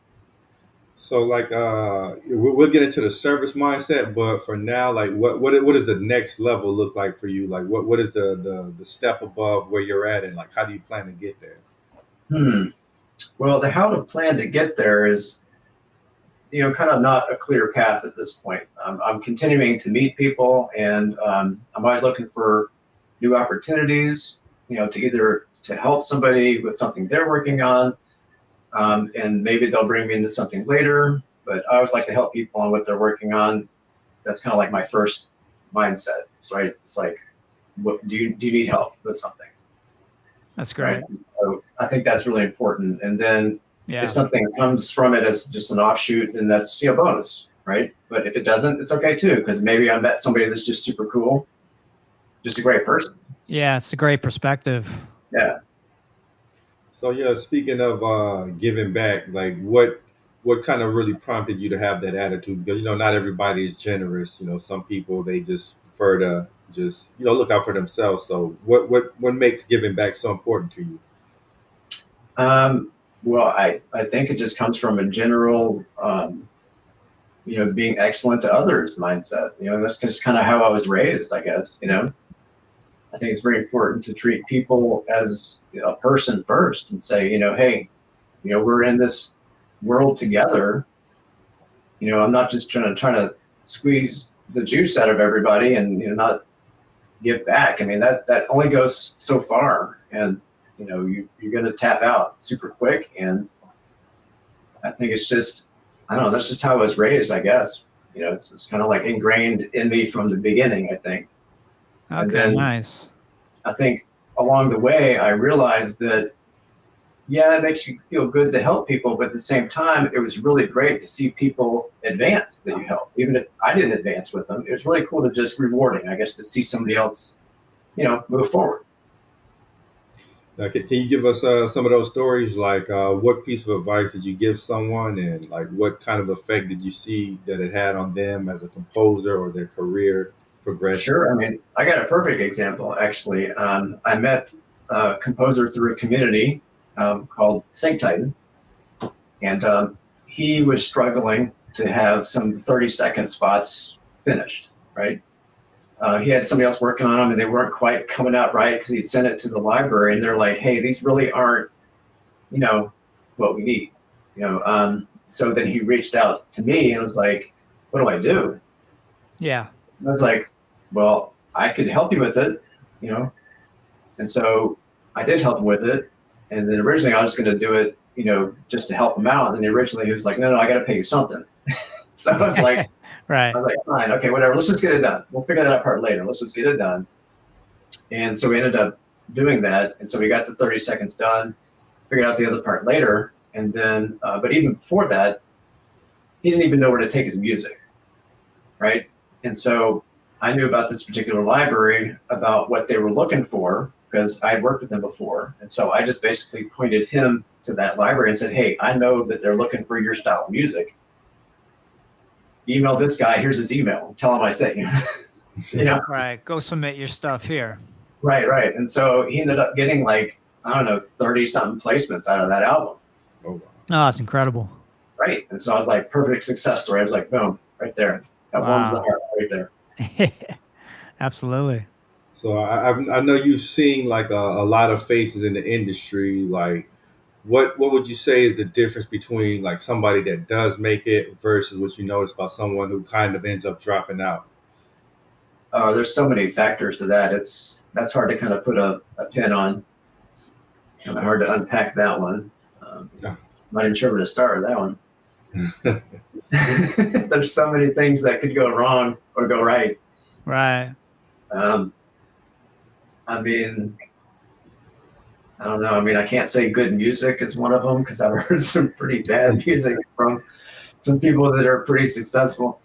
So like we'll get into the service mindset, but for now, like what does the next level look like for you? Like what is the step above where you're at, and like how do you plan to get there? Well, the how to plan to get there is kind of not a clear path at this point. I'm continuing to meet people, and I'm always looking for new opportunities, to help somebody with something they're working on. And maybe they'll bring me into something later, but I always like to help people on what they're working on. That's kind of like my first mindset. So it's like, what do you need help with something? That's great. Right? So I think that's really important. And then Yeah. if something comes from it as just an offshoot, then that's bonus, right? But if it doesn't, it's okay too, because maybe I met somebody that's just super cool, just a great person. Yeah, it's a great perspective. Yeah. So yeah, speaking of giving back, like what kind of really prompted you to have that attitude? Because not everybody is generous. Some people, they just prefer to just look out for themselves. So what makes giving back so important to you? Well, I think it just comes from a general, being excellent to others mindset. That's just kind of how I was raised, I guess. I think it's very important to treat people as a person first and say, hey, we're in this world together. I'm not just trying to squeeze the juice out of everybody and not give back. I mean, that only goes so far, and you're going to tap out super quick. And I think it's just, I don't know, that's just how I was raised, I guess. It's kind of like ingrained in me from the beginning, I think. Okay, nice. I think along the way, I realized that yeah, it makes you feel good to help people, but at the same time, it was really great to see people advance that you helped. Even if I didn't advance with them, it was really cool to just rewarding, I guess, to see somebody else, move forward. Can you give us some of those stories? Like, what piece of advice did you give someone, and like, what kind of effect did you see that it had on them as a composer or their career progression? Sure. I mean, I got a perfect example, actually. I met a composer through a community called Sync Titan, and he was struggling to have some 30-second spots finished, right? He had somebody else working on them, and they weren't quite coming out right because he'd sent it to the library, and they're like, hey, these really aren't, what we need. So then he reached out to me and was like, what do I do? Yeah. And I was like, well, I could help you with it, and so I did help him with it. And then originally I was going to do it, just to help him out. And then originally he was like, no, I got to pay you something. So I was like, right. fine, okay, whatever. Let's just get it done. We'll figure that part later. Let's just get it done. And so we ended up doing that. And so we got the 30 seconds done, figured out the other part later. And then, but even before that, he didn't even know where to take his music, right? And so I knew about this particular library, about what they were looking for, because I had worked with them before. And so I just basically pointed him to that library and said, hey, I know that they're looking for your style of music. Email this guy, here's his email, tell him I sent you. Right, go submit your stuff here. Right. And so he ended up getting 30 something placements out of that album. Oh, wow. Oh, that's incredible. Right. And so I was like, perfect success story. I was like, boom, right there. That warms the heart right there. Absolutely. So I know you've seen like a lot of faces in the industry. Like, what would you say is the difference between like somebody that does make it versus what you notice about someone who kind of ends up dropping out? There's so many factors to that. That's hard to kind of put a pin on. Kind of hard to unpack that one. Not even sure where to start with that one. There's so many things that could go wrong or go right. Right. I mean, I don't know. I mean, I can't say good music is one of them, because I've heard some pretty bad music from some people that are pretty successful.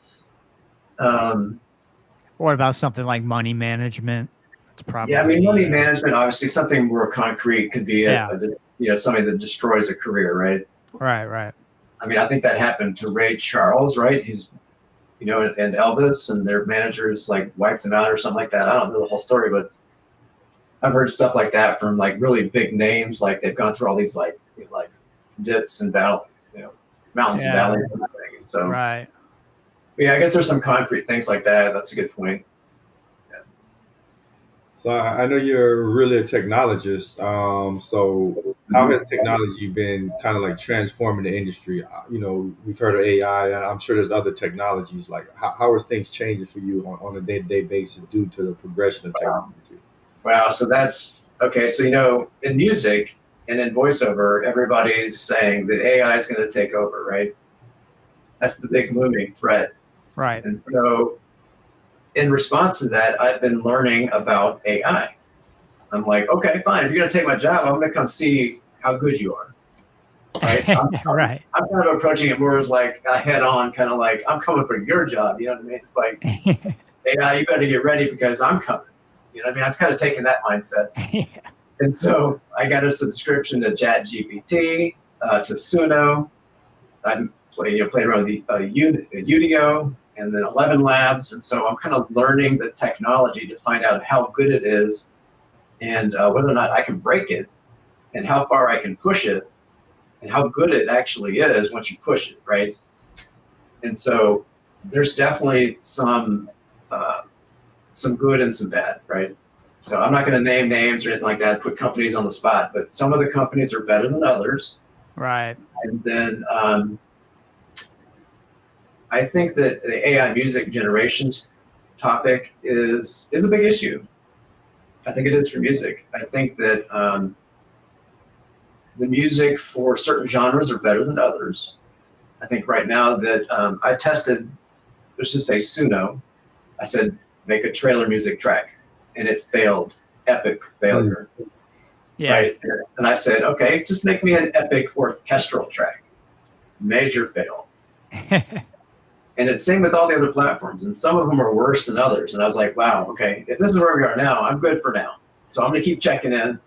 What about something like money management? That's probably. Yeah, I mean, money management, obviously, something more concrete could be something that destroys a career, right? Right. I mean, I think that happened to Ray Charles, right? He's, and Elvis, and their managers like wiped him out or something like that. I don't know the whole story, but I've heard stuff like that from like really big names. Like they've gone through all these like dips and valleys, mountains and valleys and everything. And so, right. Yeah, I guess there's some concrete things like that. That's a good point. Yeah. So I know you're really a technologist. So how has technology been kind of like transforming the industry? We've heard of AI, and I'm sure there's other technologies. Like, how is things changing for you on a day-to-day basis due to the progression of technology? Wow. So that's okay. So, in music and in voiceover, everybody's saying that AI is going to take over, right? That's the big looming threat. Right. And so in response to that, I've been learning about AI. I'm like, okay, fine. If you're going to take my job, I'm going to come see how good you are. Right. Right. I'm kind of approaching it more as like a head on, kind of like, I'm coming for your job. You know what I mean? It's like, AI, you better get ready because I'm coming. You know what I mean? I'm kind of taking that mindset. And so I got a subscription to ChatGPT, to Suno. I played around with Udio, and then 11 Labs. And so I'm kind of learning the technology to find out how good it is, and whether or not I can break it, and how far I can push it, and how good it actually is once you push it, right? And so there's definitely some good and some bad, right? So I'm not going to name names or anything like that, put companies on the spot, but some of the companies are better than others. Right. And then I think that the AI music generations topic is a big issue. I think it is for music. I think that the music for certain genres are better than others. I think right now that I tested, let's just say Suno, I said, make a trailer music track, and it failed, epic failure. Yeah. right? And I said, okay, just make me an epic orchestral track. Major fail. And it's same with all the other platforms, and some of them are worse than others. And I was like, wow, okay, if this is where we are now, I'm good for now. So I'm going to keep checking in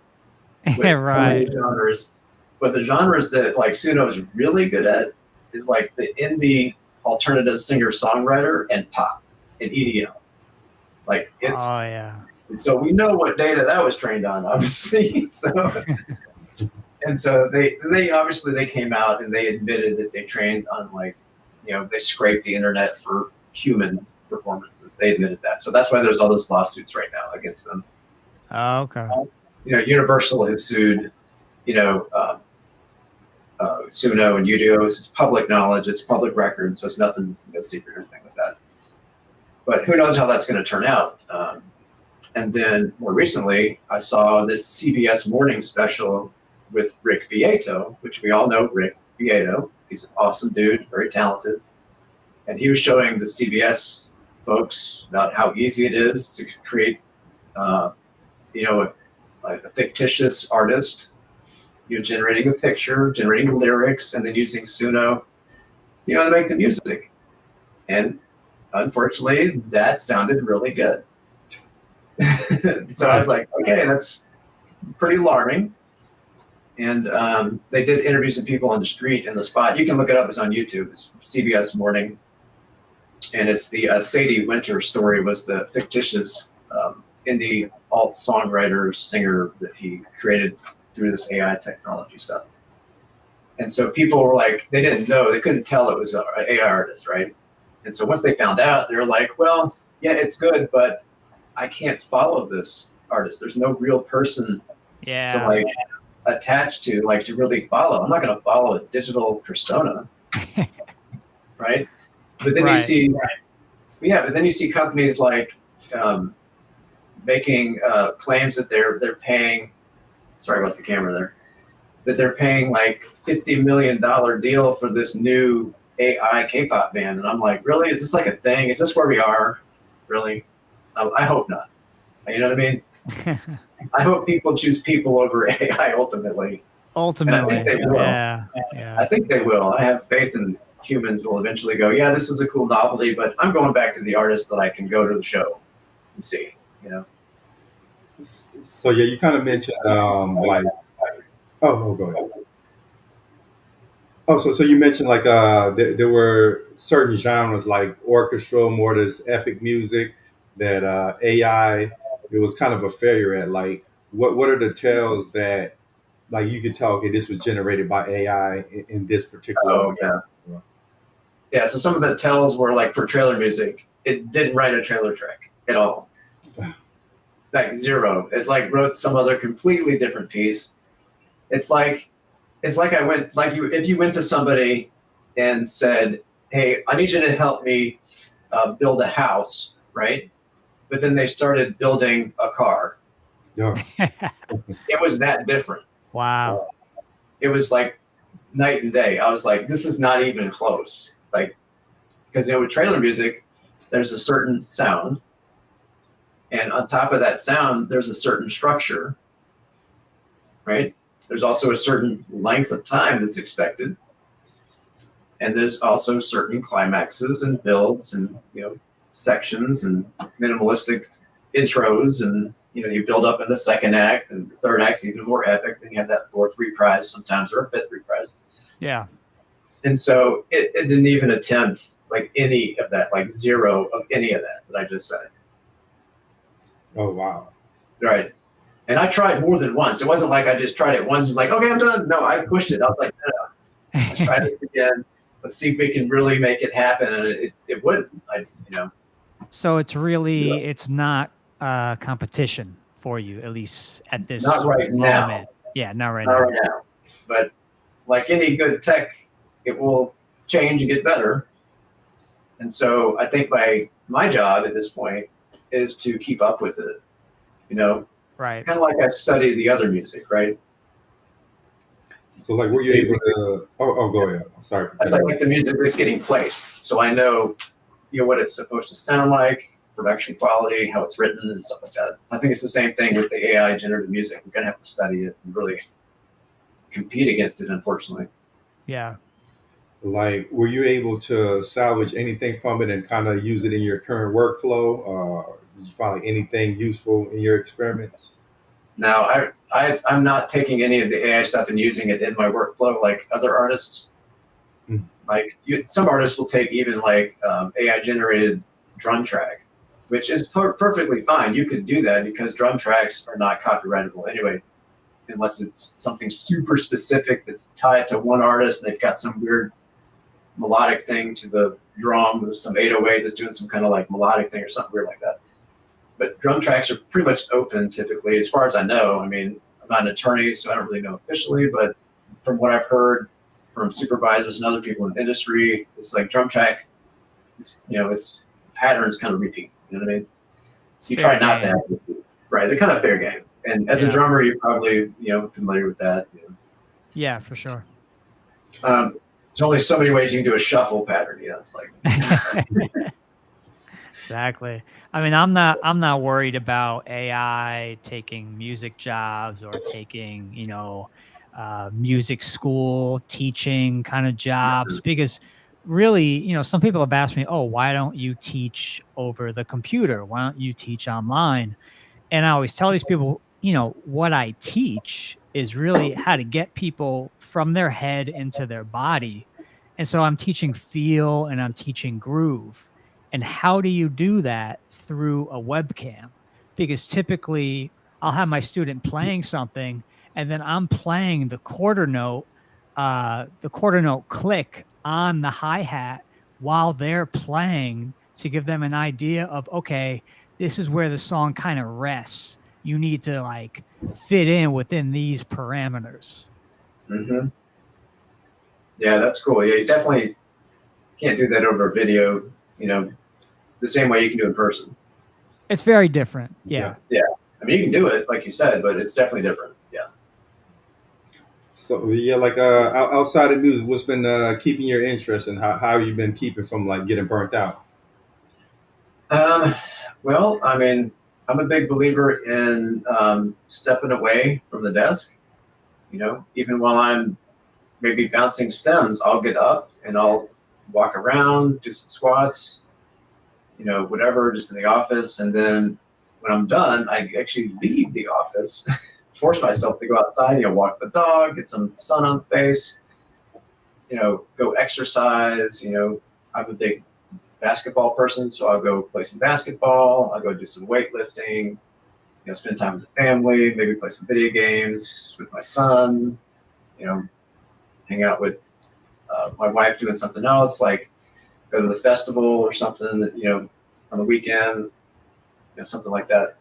with some of Right. these genres. But the genres that like Suno is really good at is like the indie alternative singer-songwriter and pop and EDM. Like it's Oh yeah. so we know what data that was trained on, obviously. So and so they obviously they came out and they admitted that they trained on like, you know, they scraped the internet for human performances. They admitted that. So that's why there's all those lawsuits right now against them. Oh, okay. You know, Universal has sued, you know, Suno and Udios. It's public knowledge. It's public record. So it's nothing, no secret or anything like that. But who knows how that's going to turn out. And then more recently, I saw this CBS morning special with Rick Beato, which we all know Rick Beato. He's an awesome dude, very talented. And he was showing the CBS folks about how easy it is to create, you know, a fictitious artist, you know, generating a picture, generating lyrics, and then using Suno, you know, to make the music. And unfortunately, that sounded really good. So I was like, okay, that's pretty alarming. And they did interviews of people on the street in the spot. You can look it up. It's on YouTube. It's CBS Morning. And it's the Sadie Winter story was the fictitious indie alt songwriter, singer that he created through this AI technology stuff. And so people were like, they didn't know, they couldn't tell it was an AI artist, right? And so once they found out, they're like, well, yeah, it's good, but I can't follow this artist. There's no real person to like attach to, like to really follow. I'm not going to follow a digital persona, right? But then you see, yeah, but then you see companies like making claims that they're paying. Sorry about the camera there. That they're paying like $50 million deal for this new AI K-pop band, and I'm like, really? Is this like a thing? Is this where we are? Really? I hope not. You know what I mean? I hope people choose people over AI ultimately. Ultimately, And I think they will. yeah. I think they will. I have faith in humans will eventually go, yeah, this is a cool novelty, but I'm going back to the artist that I can go to the show and see, you know? So yeah, you kind of mentioned like go ahead. Oh, so you mentioned like there were certain genres like orchestral, more this epic music that AI it was kind of a failure at. Like, what are the tells that like you could tell? Okay, this was generated by AI in this particular. Oh yeah, yeah. So some of the tells were like for trailer music, it didn't write a trailer track at all, like zero. It like wrote some other completely different piece. It's like I went like you if you went to somebody and said, hey, I need you to help me build a house, right? But then they started building a car. Yeah. It was that different. Wow. It was like night and day. I was like, this is not even close. Like, because you know, with trailer music, there's a certain sound, and on top of that sound, there's a certain structure, right? There's also a certain length of time that's expected. And there's also certain climaxes and builds and, you know, sections and minimalistic intros. And, you know, you build up in the second act and the third act's even more epic. Then you have that fourth reprise sometimes or a fifth reprise. Yeah. And so it didn't even attempt like any of that, like zero of any of that I just said. Oh, wow. Right. And I tried more than once. It wasn't like I just tried it once and was like, okay, I'm done. No, I pushed it. I was like, no, let's try this again. Let's see if we can really make it happen. And it wouldn't, you know. So it's really, it's not competition for you, at least at this not right moment. now. Yeah, not right not now. Right now. But like any good tech, it will change and get better. And so I think my job at this point is to keep up with it, you know. Right. Kind of like I study the other music, right? So like, were you able to? Oh, go ahead. I'm sorry for. That's like the music that's getting placed, so I know, you know, what it's supposed to sound like. production quality, how it's written, and stuff like that. I think it's the same thing with the AI generative music. We're gonna have to study it and really compete against it, unfortunately. Yeah. Like, were you able to salvage anything from it and kind of use it in your current workflow? Did you find like anything useful in your experiments? Now, I'm not taking any of the AI stuff and using it in my workflow like other artists. Mm. Like some artists will take even like AI generated drum track, which is perfectly fine. You could do that because drum tracks are not copyrightable anyway, unless it's something super specific that's tied to one artist and they've got some weird melodic thing to the drum. There's some 808 that's doing some kind of like melodic thing or something weird like that. But drum tracks are pretty much open typically, as far as I know. I mean, I'm not an attorney, so I don't really know officially, but from what I've heard from supervisors and other people in the industry, it's like drum track, it's patterns kind of repeat. You know what I mean? You try not to have it repeat. Right, they're kind of fair game. And as a drummer, you're probably, familiar with that. Yeah, for sure. There's only so many ways you can do a shuffle pattern. It's like Exactly. I mean, I'm not worried about AI taking music jobs or taking, music school teaching kind of jobs, because really, some people have asked me, oh, why don't you teach over the computer? Why don't you teach online? And I always tell these people, what I teach is really how to get people from their head into their body. And so I'm teaching feel and I'm teaching groove. And how do you do that through a webcam? Because typically I'll have my student playing something and then I'm playing the quarter note click on the hi-hat while they're playing to give them an idea of, okay, this is where the song kind of rests. You need to like fit in within these parameters. Mm-hmm. Yeah, that's cool. Yeah, you definitely can't do that over video, the same way you can do in person. It's very different. Yeah. Yeah. I mean, you can do it, like you said, but it's definitely different. Yeah. So yeah, like outside of music, what's been keeping your interest, and how have you been keeping from like getting burnt out? Well, I mean, I'm a big believer in stepping away from the desk. Even while I'm maybe bouncing stems, I'll get up and I'll walk around, do some squats, whatever, just in the office. And then when I'm done, I actually leave the office, force myself to go outside, walk the dog, get some sun on the face, go exercise. I'm a big basketball person, so I'll go play some basketball. I'll go do some weightlifting, spend time with the family, maybe play some video games with my son, hang out with my wife doing something else, like go to the festival or something that, on the weekend, something like that.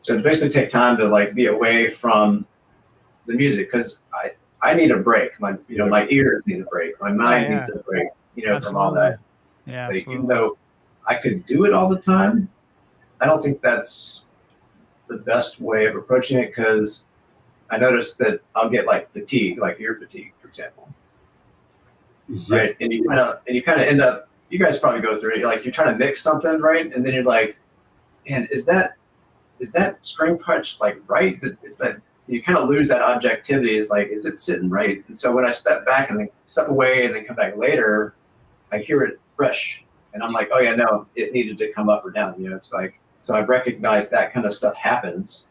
So to basically take time to like be away from the music, because I need a break. My ears need a break. My mind needs a break, from all that. Yeah, like, even though I could do it all the time, I don't think that's the best way of approaching it, because I noticed that I'll get like fatigue, like ear fatigue, for example. Yeah. Right, and you kind of end up. You guys probably go through it. Like you're trying to mix something, right, and then you're like, "Man, is that string punch like right? Is that?" You kind of lose that objectivity. It's like, is it sitting right? And so when I step back and then step away and then come back later, I hear it fresh, and I'm like, "Oh yeah, no, it needed to come up or down." It's like, so I recognize that kind of stuff happens,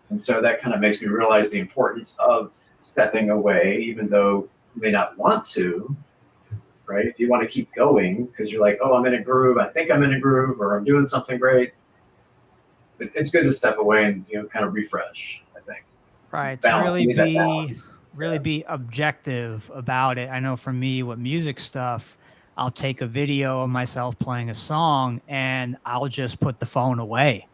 and so that kind of makes me realize the importance of stepping away, even though you may not want to. Right? If you want to keep going because you're like, oh, I'm in a groove, I think I'm in a groove, or I'm doing something great. But it's good to step away and kind of refresh, I think. Right. To really be objective about it. I know for me with music stuff, I'll take a video of myself playing a song and I'll just put the phone away.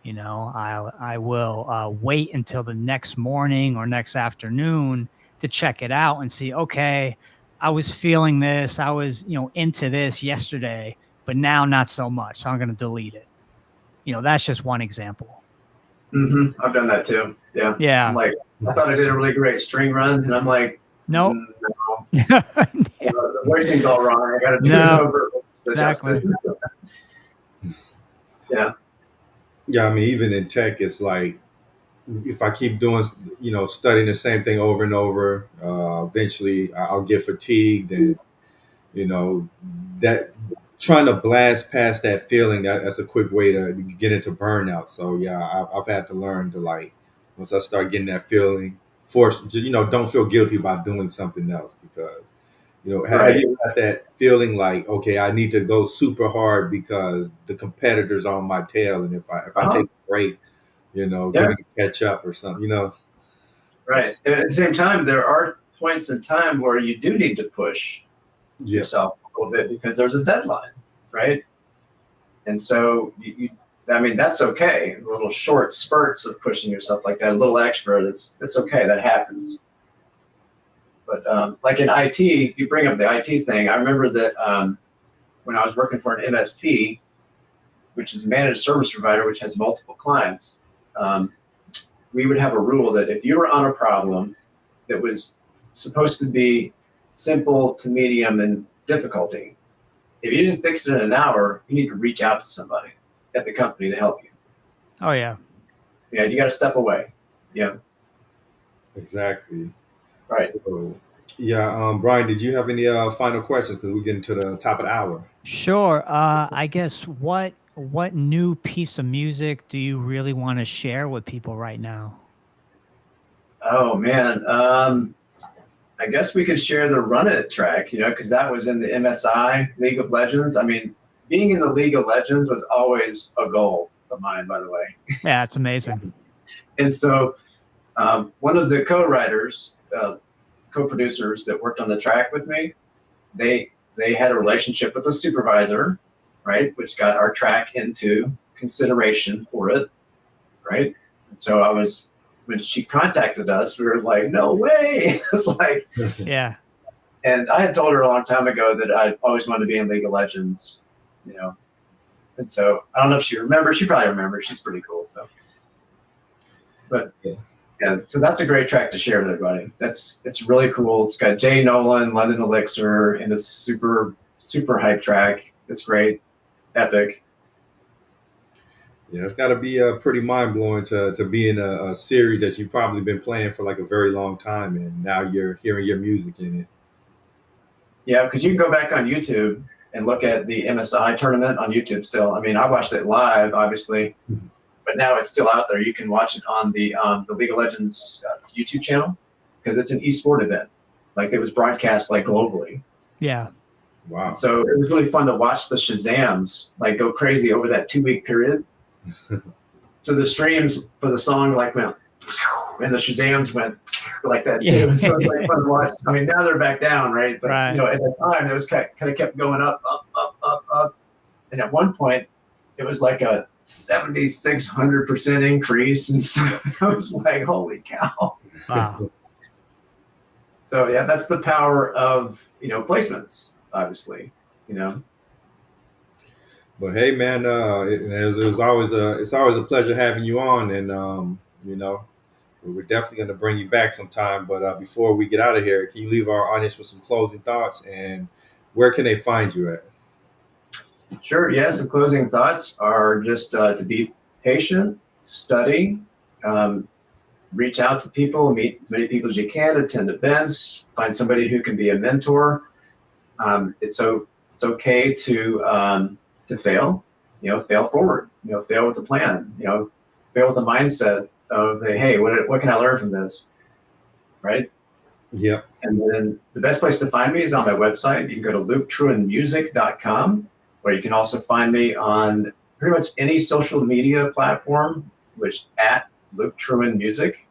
I will wait until the next morning or next afternoon to check it out and see, okay, I was feeling this. I was, into this yesterday, but now not so much. So I'm going to delete it. That's just one example. Mm-hmm. I've done that too. Yeah. Yeah. I'm like, I thought I did a really great string run, and I'm like, nope. No. The voicing's all wrong. I got to do it over. Exactly. Yeah, I mean, even in tech, it's like if I keep doing, studying the same thing over and over, eventually I'll get fatigued, and you know, that trying to blast past that feeling, that's a quick way to get into burnout. So yeah, I've had to learn to, like, once I start getting that feeling, force, don't feel guilty about doing something else, because have Right. you had that feeling like, okay, I need to go super hard because the competitors are on my tail, and if I Uh-huh. take a break, they're Yeah. going to catch up or something. Right. It's, And at the same time, there are points in time where you do need to push yeah, yourself a little bit because there's a deadline, right? And so I mean, that's okay. Little short spurts of pushing yourself like that, a little extra, it's okay. That happens. But like in IT, you bring up the IT thing. I remember that when I was working for an MSP, which is a managed service provider, which has multiple clients, um, we would have a rule that if you were on a problem that was supposed to be simple to medium and difficulty, if you didn't fix it in an hour, you need to reach out to somebody at the company to help you. Oh yeah. Yeah, you got to step away. Yeah, exactly. right. So, yeah, Brian, did you have any final questions? Because we're getting to the top of the hour. Sure. I guess what new piece of music do you really want to share with people right now? Oh man, I guess we could share the Run It track, because that was in the MSI League of Legends. I mean, being in the League of Legends was always a goal of mine, by the way. Yeah, it's amazing. And so one of the co-writers, co-producers that worked on the track with me, they had a relationship with the supervisor, right, which got our track into consideration for it, right? And so when she contacted us, we were like, no way. It's like, Yeah. and I had told her a long time ago that I always wanted to be in League of Legends, you know. And so I don't know if she remembers. She probably remembers. She's pretty cool. So, but yeah, so that's a great track to share with everybody. It's really cool. It's got Jay Nolan, London Elixir, and it's a super hype track. It's great. It's epic. Yeah, it's got to be pretty mind blowing to be in a series that you've probably been playing for like a very long time, and now you're hearing your music in it. Yeah, because you can go back on YouTube and look at the MSI tournament on YouTube still. I mean, I watched it live, obviously, but now it's still out there. You can watch it on the League of Legends YouTube channel because it's an esport event. Like it was broadcast like globally. Yeah. Wow. So it was really fun to watch the Shazams like go crazy over that 2-week period. So the streams for the song like went, and the Shazams went like that too. Yeah. And so it's like fun to watch. I mean, now they're back down, right? But Right. at the time it was kind of kept going up, up, up, up, up. And at one point it was like a 7,600% increase and stuff. I was like, holy cow. Wow. So yeah, that's the power of placements, obviously. But hey, man, it's always a pleasure having you on, and we're definitely going to bring you back sometime. But before we get out of here, can you leave our audience with some closing thoughts, and where can they find you at? Sure. Yeah. Some closing thoughts are just to be patient, study, reach out to people, meet as many people as you can, attend events, find somebody who can be a mentor. It's okay to fail. Fail forward. Fail with a plan. Fail with a mindset of hey, what can I learn from this, right? Yeah. And then the best place to find me is on my website. You can go to luketruanmusic.com, or you can also find me on pretty much any social media platform, which at Luke Truan Music.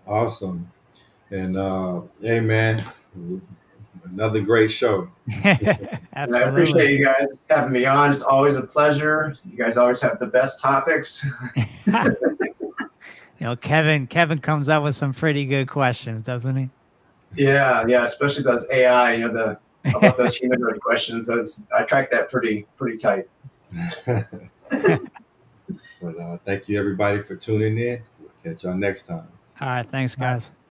Awesome. And hey, man, another great show. And I Absolutely. appreciate you guys having me on. It's always a pleasure. You guys always have the best topics. Kevin comes up with some pretty good questions, doesn't he? Yeah, especially those AI. I love those humanoid questions. I track that pretty tight. But thank you everybody for tuning in. We'll catch y'all next time. All right. Thanks, guys.